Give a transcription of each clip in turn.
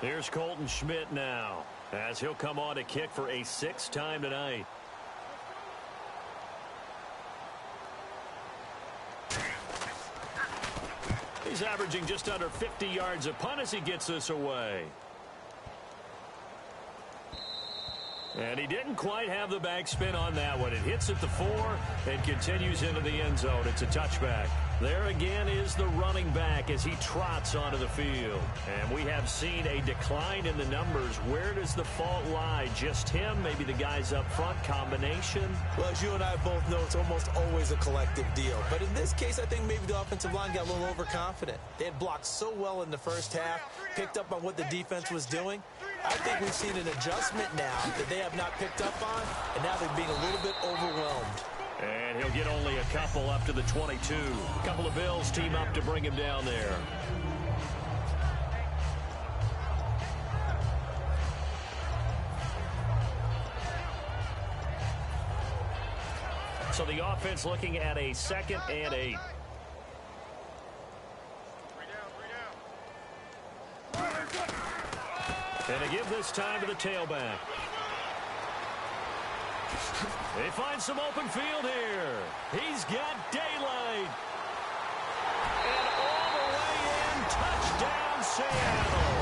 Here's Colton Schmidt now, as he'll come on to kick for a 6th time tonight. He's averaging just under 50 yards a punt as he gets this away. And he didn't quite have the backspin on that one. It hits at the 4 and continues into the end zone. It's a touchback. There again is the running back as he trots onto the field. And we have seen a decline in the numbers. Where does the fault lie? Just him? Maybe the guys up front? Combination? Well, as you and I both know, it's almost always a collective deal. But in this case, I think maybe the offensive line got a little overconfident. They had blocked so well in the first half, picked up on what the defense was doing. I think we've seen an adjustment now that they have not picked up on, and now they're being a little bit overwhelmed. And he'll get only a couple up to the 22. A couple of Bills team up to bring him down there. So the offense looking at a 2nd and 8. And they give this time to the tailback. They find some open field here. He's got daylight. And all the way in, touchdown Seattle.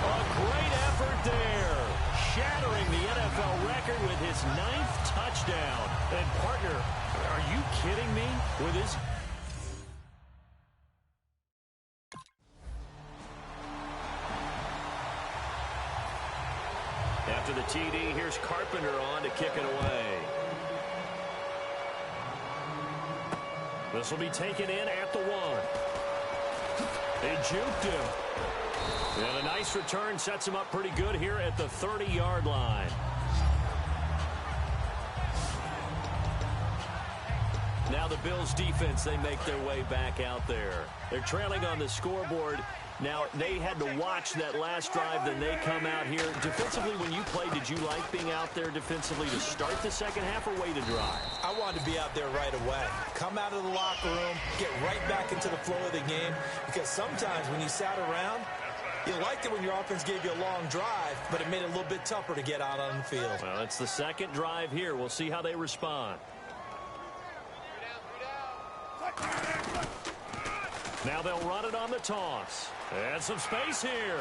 A great effort there. Shattering the NFL record with his 9th touchdown. And partner, are you kidding me? With his... After the TD, here's Carpenter on to kick it away. This will be taken in at the 1. They juked him. And a nice return sets him up pretty good here at the 30-yard line. Now the Bills defense, they make their way back out there. They're trailing on the scoreboard. Now, they had to watch that last drive, then they come out here. Defensively, when you played, did you like being out there defensively to start the second half or wait to drive? I wanted to be out there right away. Come out of the locker room, get right back into the flow of the game, because sometimes when you sat around, you liked it when your offense gave you a long drive, but it made it a little bit tougher to get out on the field. Well, it's the 2nd drive here. We'll see how they respond. Now they'll run it on the toss. And some space here. And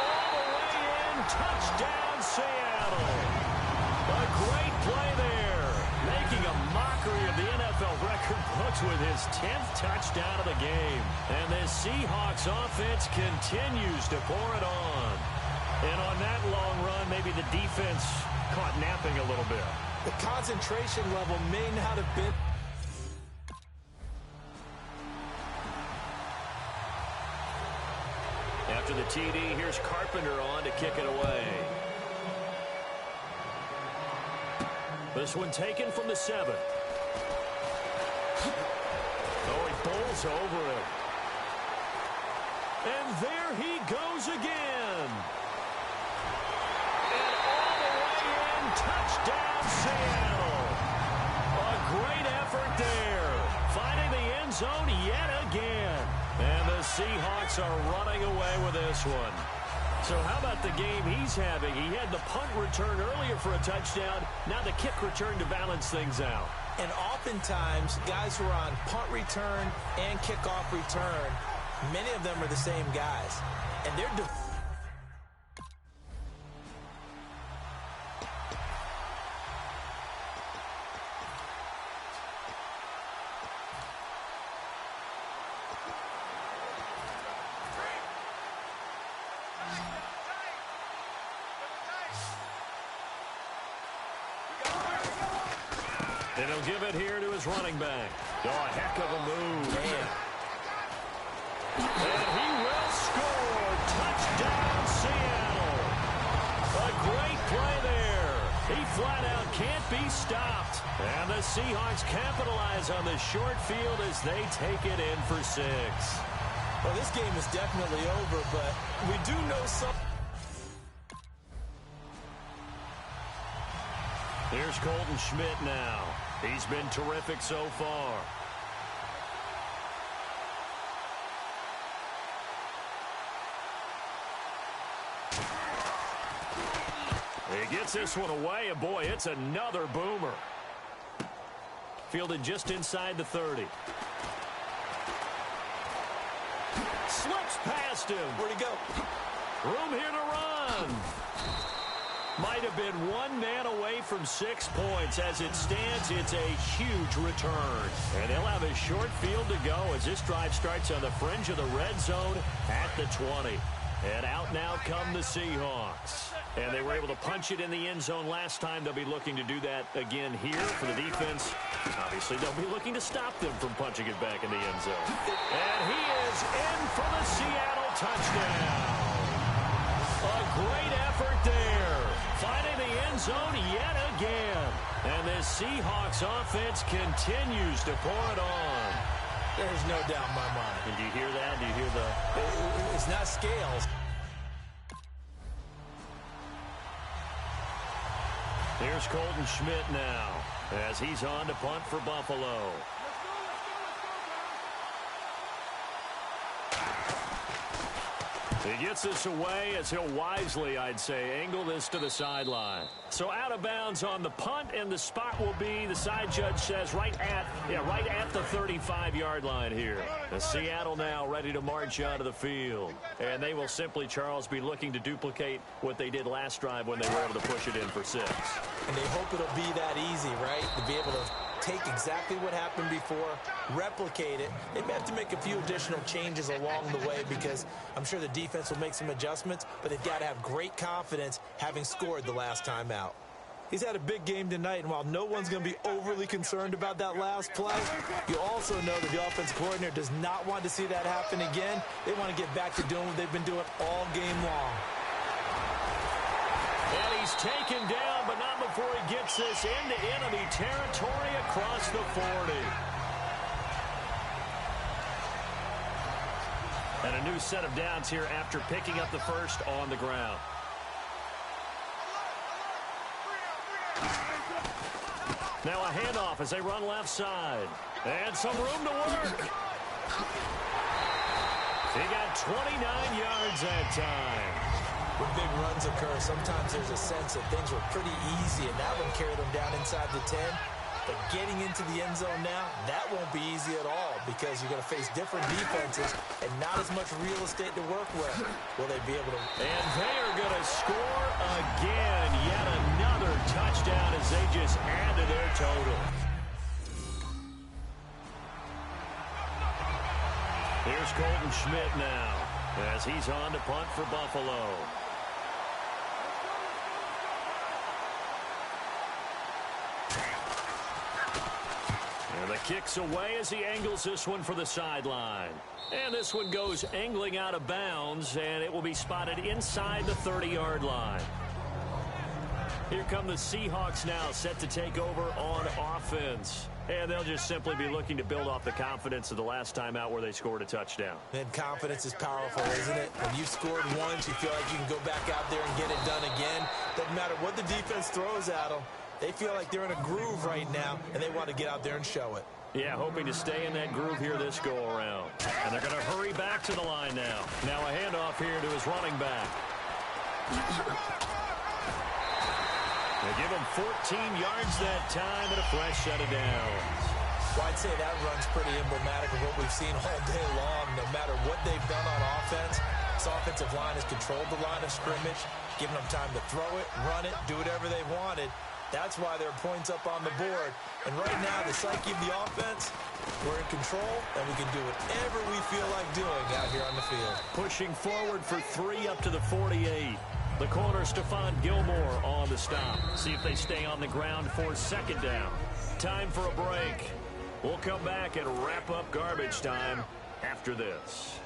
all the way in, touchdown Seattle. A great play there. Making a mockery of the NFL record books with his 10th touchdown of the game. And this Seahawks offense continues to pour it on. And on that long run, maybe the defense caught napping a little bit. The concentration level may not have been... After the TD, here's Carpenter on to kick it away. This one taken from the 7. Oh, he bowls over him. And there he goes again. And all the way in, touchdown Seattle. A great effort there. Finding the end zone yet again. And the Seahawks are running away with this one. So how about the game he's having? He had the punt return earlier for a touchdown. Now the kick return to balance things out. And oftentimes, guys who are on punt return and kickoff return, many of them are the same guys. And they're... And he'll give it here to his running back. Oh, a heck of a move. Man. And he will score. Touchdown, Seattle. A great play there. He flat out can't be stopped. And the Seahawks capitalize on the short field as they take it in for 6. Well, this game is definitely over, but we do know something. Here's Colton Schmidt now. He's been terrific so far. Gets this one away, and boy, it's another boomer. Fielded just inside the 30. Slips past him. Where'd he go? Room here to run. Might have been one man away from 6 points. As it stands, it's a huge return. And they'll have a short field to go as this drive starts on the fringe of the red zone at the 20. And out now come the Seahawks. And they were able to punch it in the end zone last time. They'll be looking to do that again here for the defense. Obviously, they'll be looking to stop them from punching it back in the end zone. And he is in for the Seattle touchdown. A great effort there. Finding the end zone yet again. And this Seahawks offense continues to pour it on. There's no doubt in my mind. And do you hear that? Do you hear the... It's not scales. Here's Colton Schmidt now as he's on to punt for Buffalo. He gets this away as he'll wisely, I'd say, angle this to the sideline. So out of bounds on the punt, and the spot will be, the side judge says, right at the 35-yard line here. The Seattle now ready to march onto the field. And they will simply, Charles, be looking to duplicate what they did last drive when they were able to push it in for 6. And they hope it'll be that easy, right? To be able to take exactly what happened before, replicate it. They may have to make a few additional changes along the way because I'm sure the defense will make some adjustments, but they've got to have great confidence having scored the last time out. He's had a big game tonight, and while no one's going to be overly concerned about that last play, you also know that the offensive coordinator does not want to see that happen again. They want to get back to doing what they've been doing all game long. And he's taken down, but not before he gets this into enemy territory across the 40. And a new set of downs here after picking up the first on the ground. Now a handoff as they run left side. And some room to work. He got 29 yards that time. When big runs occur, sometimes there's a sense that things were pretty easy, and that one carried them down inside the 10. But getting into the end zone now, that won't be easy at all because you're going to face different defenses and not as much real estate to work with. Will they be able to? And they are going to score again. Yet another touchdown as they just add to their total. Here's Colton Schmidt now as he's on to punt for Buffalo. And the kick's away as he angles this one for the sideline. And this one goes angling out of bounds, and it will be spotted inside the 30-yard line. Here come the Seahawks now, set to take over on offense. And they'll just simply be looking to build off the confidence of the last time out where they scored a touchdown. And confidence is powerful, isn't it? When you scored once, you feel like you can go back out there and get it done again. Doesn't matter what the defense throws at them. They feel like they're in a groove right now, and they want to get out there and show it. Yeah, hoping to stay in that groove here this go-around. And they're going to hurry back to the line now. Now a handoff here to his running back. They give him 14 yards that time and a fresh set of downs. Well, I'd say that run's pretty emblematic of what we've seen all day long. No matter what they've done on offense, this offensive line has controlled the line of scrimmage, given them time to throw it, run it, do whatever they wanted. That's why there are points up on the board. And right now, the psyche of the offense, we're in control, and we can do whatever we feel like doing out here on the field. Pushing forward for 3 up to the 48. The corner, Stephon Gilmore on the stop. See if they stay on the ground for second down. Time for a break. We'll come back and wrap up garbage time after this.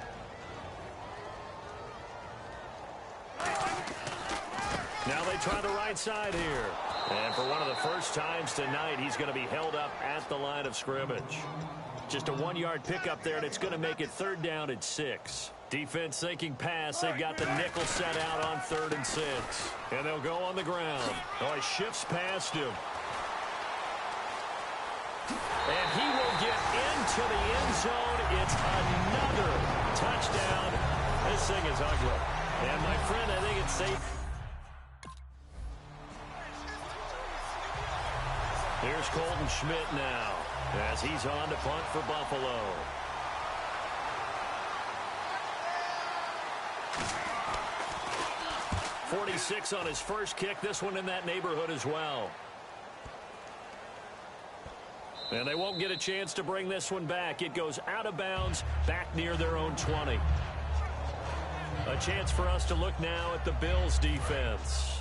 Now they try the right side here. And for one of the first times tonight, he's going to be held up at the line of scrimmage. Just a 1-yard pickup there, and it's going to make it 3rd down at 6. Defense thinking pass. They've got the nickel set out on 3rd and 6. And they'll go on the ground. Oh, he shifts past him. And he will get into the end zone. It's another touchdown. This thing is ugly. And, my friend, I think it's safe. Here's Colton Schmidt now as he's on to punt for Buffalo. .46 on his first kick. This one in that neighborhood as well. And they won't get a chance to bring this one back. It goes out of bounds back near their own 20. A chance for us to look now at the Bills defense.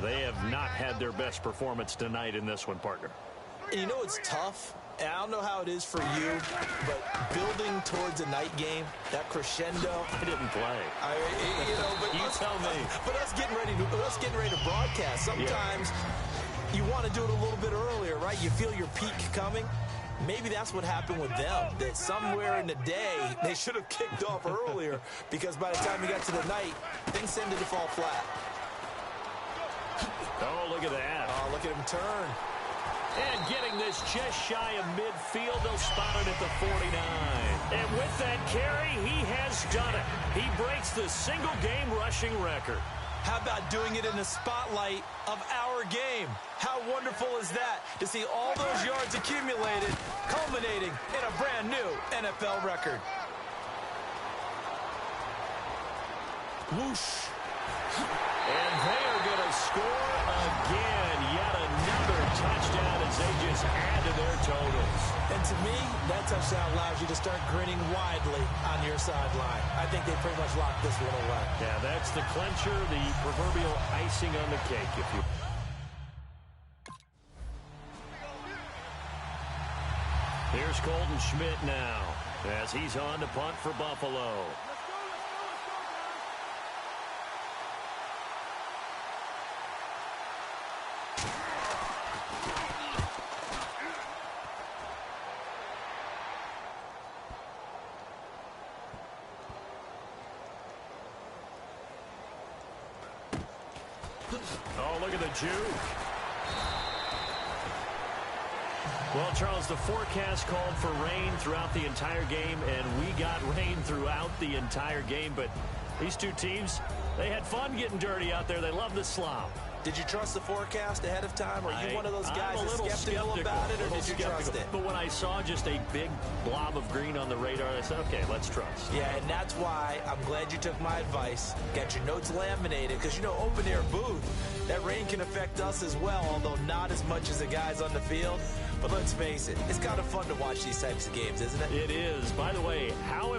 They have not had their best performance tonight in this one, partner. You know it's tough, and I don't know how it is for you, but building towards a night game, that crescendo. I didn't play. But you tell me. But us getting ready to broadcast. Sometimes you want to do it a little bit earlier, right? You feel your peak coming. Maybe that's what happened with them, that somewhere in the day they should have kicked off earlier because by the time you got to the night, things tended to fall flat. Oh, look at that. Oh, look at him turn. And getting this just shy of midfield, they'll spot it at the 49. And with that carry, he has done it. He breaks the single-game rushing record. How about doing it in the spotlight of our game? How wonderful is that to see all those yards accumulated, culminating in a brand new NFL record. Whoosh. And they are going to score again. Yet another touchdown as they just add to their totals. And to me, that touchdown allows you to start grinning widely on your sideline. I think they pretty much locked this one away. Yeah, that's the clincher, the proverbial icing on the cake, if you... Here's Colton Schmidt now as he's on to punt for Buffalo. Oh, look at the juke. Well, Charles, the forecast called for rain throughout the entire game, and we got rain throughout the entire game. But these two teams, they had fun getting dirty out there. They love the slop. Did you trust the forecast ahead of time? Or are you one of those guys that's skeptical about it, or did you trust it? But when I saw just a big blob of green on the radar, I said, okay, let's trust. Yeah, and that's why I'm glad you took my advice. Got your notes laminated, because, you know, open-air booth, that rain can affect us as well, although not as much as the guys on the field. But let's face it, it's kind of fun to watch these types of games, isn't it? It is. By the way, how